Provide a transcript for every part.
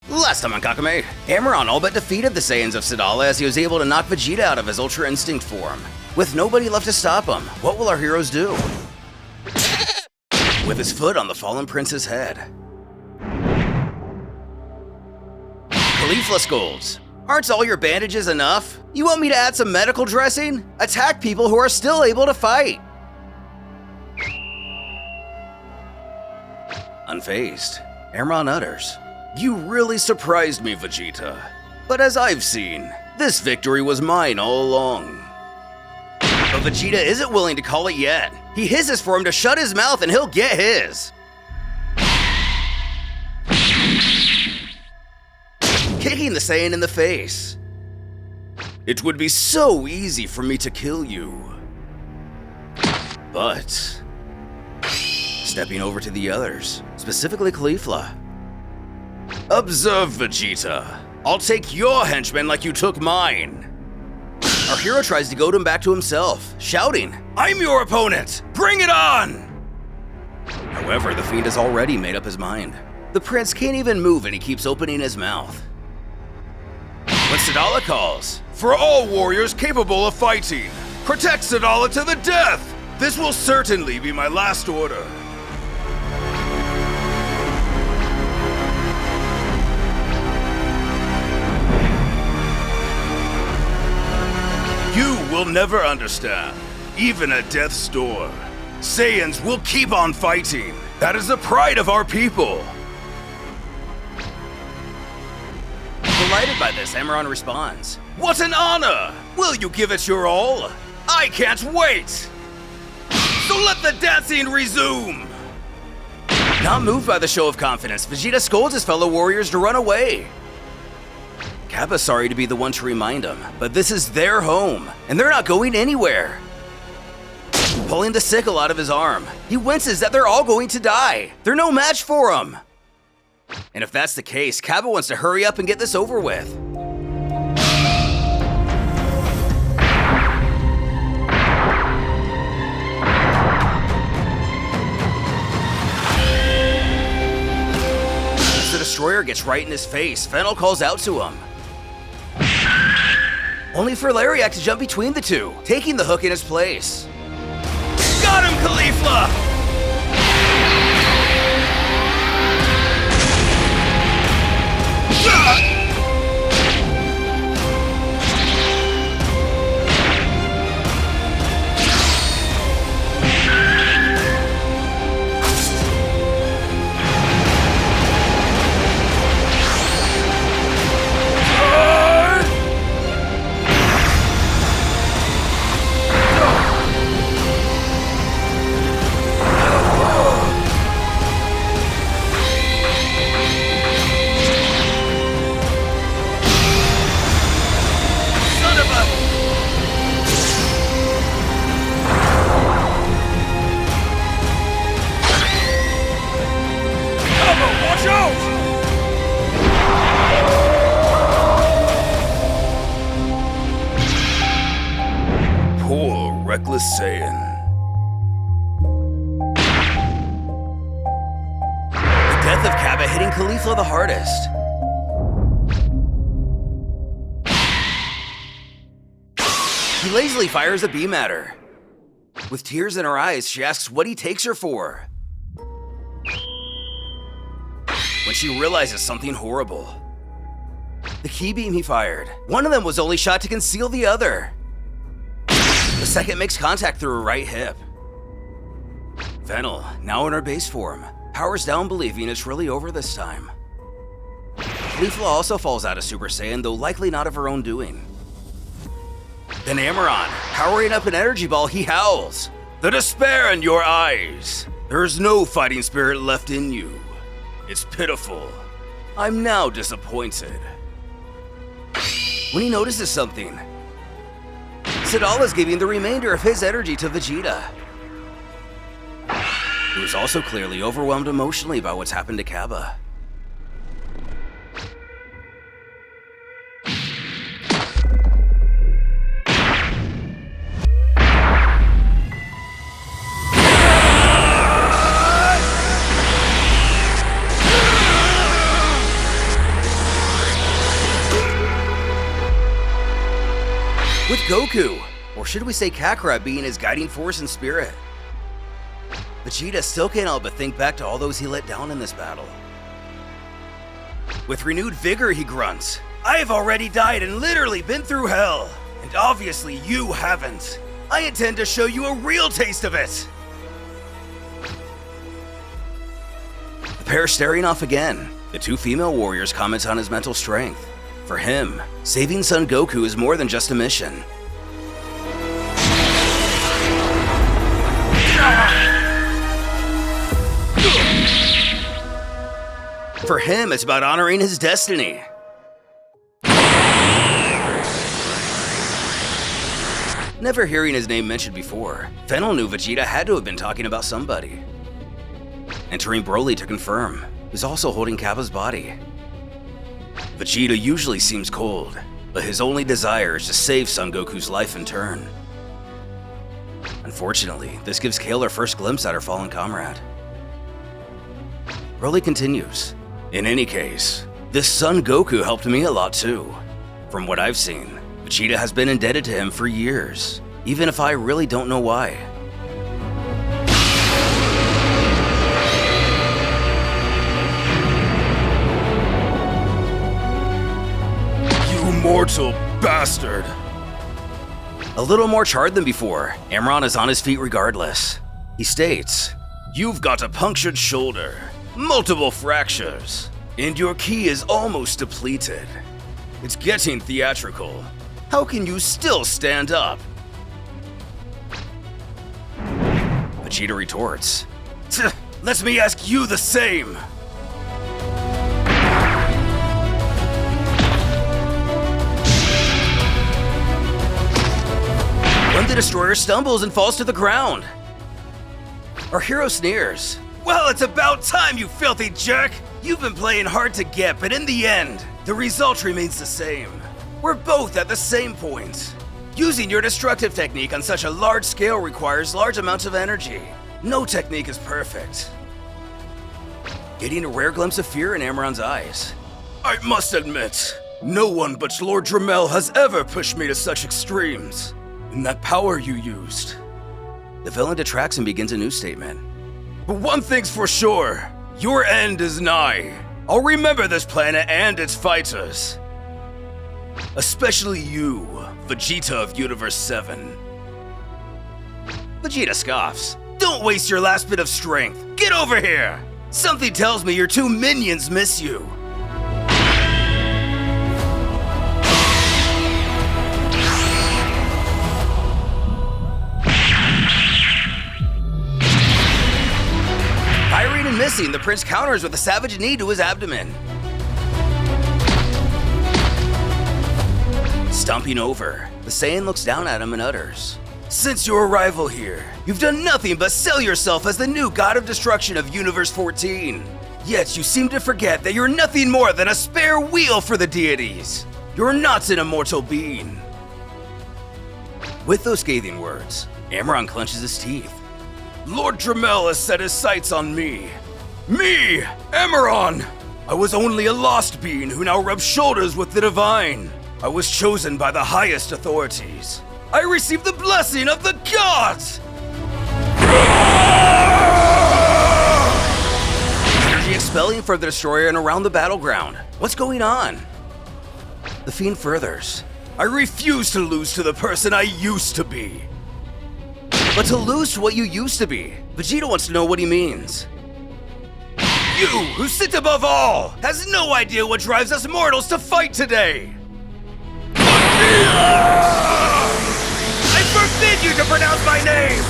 Last time on Kakumei, Amaron all but defeated the Saiyans of Sadala as he was able to knock Vegeta out of his Ultra Instinct form. With nobody left to stop him, what will our heroes do? With his foot on the fallen prince's head. Caulifla scolds. Aren't all your bandages enough? You want me to add some medical dressing? Attack people who are still able to fight. Unfazed, Amaron utters, "You really surprised me, Vegeta. But as I've seen, this victory was mine all along." But Vegeta isn't willing to call it yet. He hisses for him to shut his mouth and he'll get his. Kicking the Saiyan in the face. "It would be so easy for me to kill you." But stepping over to the others, specifically Caulifla. "Observe, Vegeta. I'll take your henchman like you took mine." Our hero tries to goad him back to himself, shouting, "I'm your opponent! Bring it on!" However, the fiend has already made up his mind. The prince can't even move and he keeps opening his mouth. But Sadala calls, "For all warriors capable of fighting, protect Sadala to the death! This will certainly be my last order." "You will never understand, even at death's door. Saiyans will keep on fighting. That is the pride of our people." Delighted by this, Amaron responds, "What an honor! Will you give it your all? I can't wait! So let the dancing resume!" Not moved by the show of confidence, Vegeta scolds his fellow warriors to run away. Caba's sorry to be the one to remind him, but this is their home, and they're not going anywhere. Pulling the sickle out of his arm, he winces that they're all going to die. They're no match for him. And if that's the case, Caba wants to hurry up and get this over with. As the destroyer gets right in his face, Fennel calls out to him. Only for Lariat to jump between the two, taking the hook in his place. Got him, Caulifla! Reckless Saiyan. The death of Caba hitting Caulifla the hardest. He lazily fires a beam at her. With tears in her eyes, she asks what he takes her for. When she realizes something horrible. The key beam he fired, one of them was only shot to conceal the other. The second makes contact through her right hip. Fennel, now in her base form, powers down believing it's really over this time. Caulifla also falls out of Super Saiyan, though likely not of her own doing. Then Amaron, powering up an energy ball, he howls, "The despair in your eyes! There is no fighting spirit left in you. It's pitiful. I'm now disappointed." When he notices something, Sadala's giving the remainder of his energy to Vegeta, who is also clearly overwhelmed emotionally by what's happened to Caba. with Goku, or should we say Kakarot, being his guiding force and spirit. Vegeta still can't help but think back to all those he let down in this battle. With renewed vigor, he grunts, "I have already died and literally been through hell, and obviously you haven't. I intend to show you a real taste of it." The pair staring off again. The two female warriors comment on his mental strength. For him, saving Son Goku is more than just a mission. For him, it's about honoring his destiny. Never hearing his name mentioned before, Fennel knew Vegeta had to have been talking about somebody. Entering Broly to confirm, who's also holding Caba's body. Vegeta usually seems cold, but his only desire is to save Son Goku's life in turn. Unfortunately, this gives Kale her first glimpse at her fallen comrade. Broly continues, "In any case, this Son Goku helped me a lot too. From what I've seen, Vegeta has been indebted to him for years, even if I really don't know why." "You mortal bastard!" A little more charred than before, Amaron is on his feet regardless. He states, "You've got a punctured shoulder, multiple fractures, and your ki is almost depleted. It's getting theatrical. How can you still stand up?" Vegeta retorts, "Let me ask you the same." When the destroyer stumbles and falls to the ground. Our hero sneers, "Well, it's about time, you filthy jerk! You've been playing hard to get, but in the end, the result remains the same. We're both at the same point. Using your destructive technique on such a large scale requires large amounts of energy. No technique is perfect." Getting a rare glimpse of fear in Amaron's eyes. "I must admit, no one but Lord Dremel has ever pushed me to such extremes. And that power you used." The villain detracts and begins a new statement. "But one thing's for sure, your end is nigh. I'll remember this planet and its fighters. Especially you, Vegeta of Universe 7. Vegeta scoffs. "Don't waste your last bit of strength. Get over here. Something tells me your two minions miss you." Firing and missing, the prince counters with a savage knee to his abdomen. Stomping over, the Saiyan looks down at him and utters, "Since your arrival here, you've done nothing but sell yourself as the new god of destruction of Universe 14. Yet you seem to forget that you're nothing more than a spare wheel for the deities. You're not an immortal being." With those scathing words, Amaron clenches his teeth. "Lord Dremel has set his sights on me. Me, Amaron! I was only a lost being who now rubs shoulders with the divine. I was chosen by the highest authorities. I received the blessing of the gods!" Energy expelling from the destroyer and around the battleground. What's going on? The fiend furthers, "I refuse to lose to the person I used to be." But to lose to what you used to be, Vegeta wants to know what he means. "You, who sit above all, has no idea what drives us mortals to fight today. I forbid you to pronounce my name!"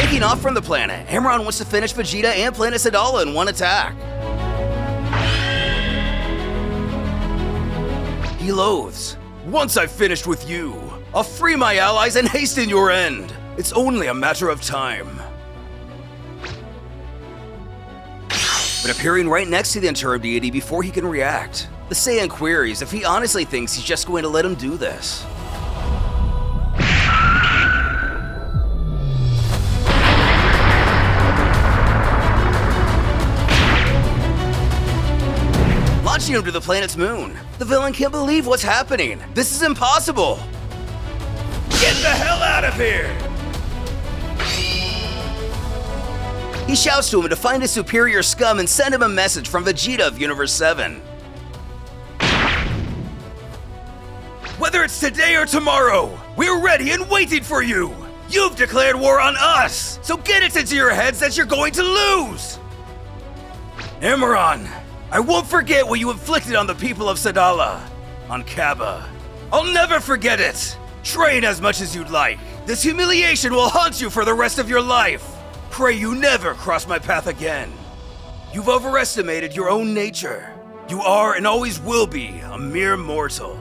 Taking off from the planet, Amaron wants to finish Vegeta and Planet Sadala in one attack. He loathes, "Once I've finished with you, I'll free my allies and hasten your end. It's only a matter of time." But appearing right next to the Interim deity before he can react, the Saiyan queries if he honestly thinks he's just going to let him do this. crashing him to the planet's moon. The villain can't believe what's happening. This is impossible. Get the hell out of here! He shouts to him to find his superior scum and send him a message from Vegeta of Universe 7. Whether it's today or tomorrow, we're ready and waiting for you! You've declared war on us, so get it into your heads that you're going to lose! Amaron, I won't forget what you inflicted on the people of Sadala, on Caba. I'll never forget it! Train as much as you'd like. This humiliation will haunt you for the rest of your life. Pray you never cross my path again. You've overestimated your own nature. You are and always will be a mere mortal.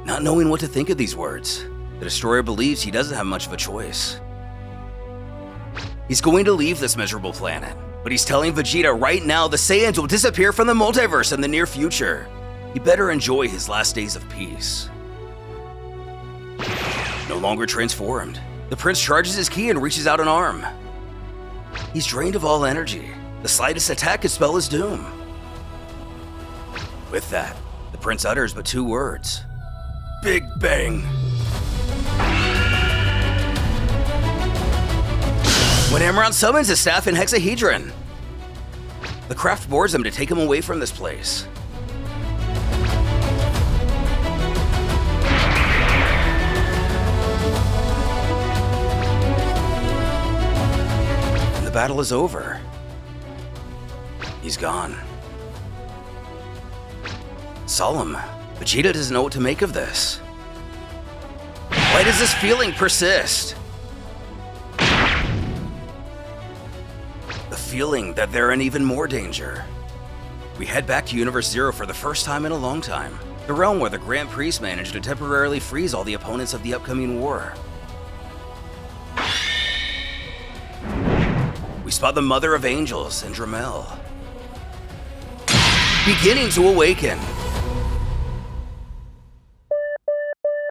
Not knowing what to think of these words, the Destroyer believes he doesn't have much of a choice. He's going to leave this miserable planet, but he's telling Vegeta right now the Saiyans will disappear from the multiverse in the near future. He better enjoy his last days of peace. No longer transformed, the prince charges his ki and reaches out an arm. He's drained of all energy. The slightest attack could spell his doom. With that, the prince utters but 2 words. Big Bang. When Amaron summons his staff in hexahedron, the craft boards him to take him away from this place. And the battle is over. He's gone. Solemn. Vegeta doesn't know what to make of this. Why does this feeling persist? The feeling that they're in even more danger. We head back to Universe Zero for the first time in a long time. The realm where the Grand Priest managed to temporarily freeze all the opponents of the upcoming war. We spot the Mother of Angels and Dramel beginning to awaken.